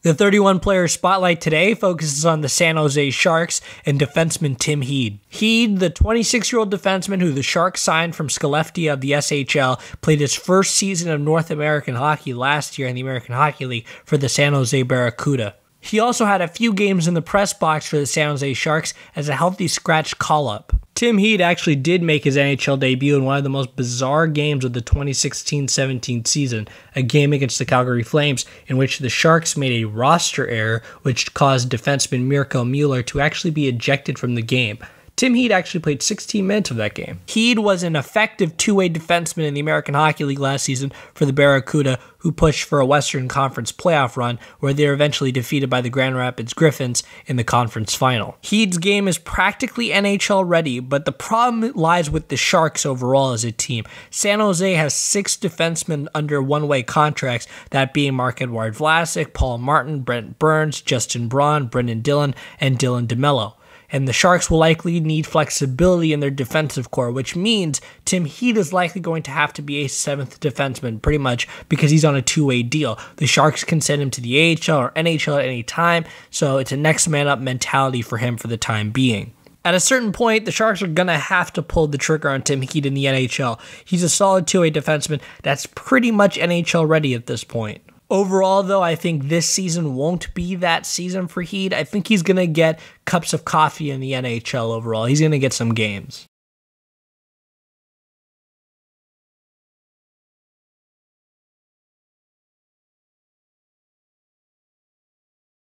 The 31-player spotlight today focuses on the San Jose Sharks and defenseman Tim Heed. Heed, the 26-year-old defenseman who the Sharks signed from Skellefteå of the SHL, played his first season of North American hockey last year in the American Hockey League for the San Jose Barracuda. He also had a few games in the press box for the San Jose Sharks as a healthy scratch call-up. Tim Heed actually did make his NHL debut in one of the most bizarre games of the 2016-17 season, a game against the Calgary Flames in which the Sharks made a roster error which caused defenseman Mirko Mueller to actually be ejected from the game. Tim Heed actually played 16 minutes of that game. Heed was an effective two-way defenseman in the American Hockey League last season for the Barracuda, who pushed for a Western Conference playoff run where they were eventually defeated by the Grand Rapids Griffins in the conference final. Heed's game is practically NHL ready, but the problem lies with the Sharks overall as a team. San Jose has 6 defensemen under one-way contracts, that being Marc-Edouard Vlasic, Paul Martin, Brent Burns, Justin Braun, Brendan Dillon, and Dylan DeMello. And the Sharks will likely need flexibility in their defensive core, which means Tim Heed is likely going to have to be a 7th defenseman, pretty much, because he's on a two-way deal. The Sharks can send him to the AHL or NHL at any time, so it's a next man up mentality for him for the time being. At a certain point, the Sharks are going to have to pull the trigger on Tim Heed in the NHL. He's a solid two-way defenseman that's pretty much NHL ready at this point. Overall, though, I think this season won't be that season for Heed. I think he's going to get cups of coffee in the NHL overall. He's going to get some games.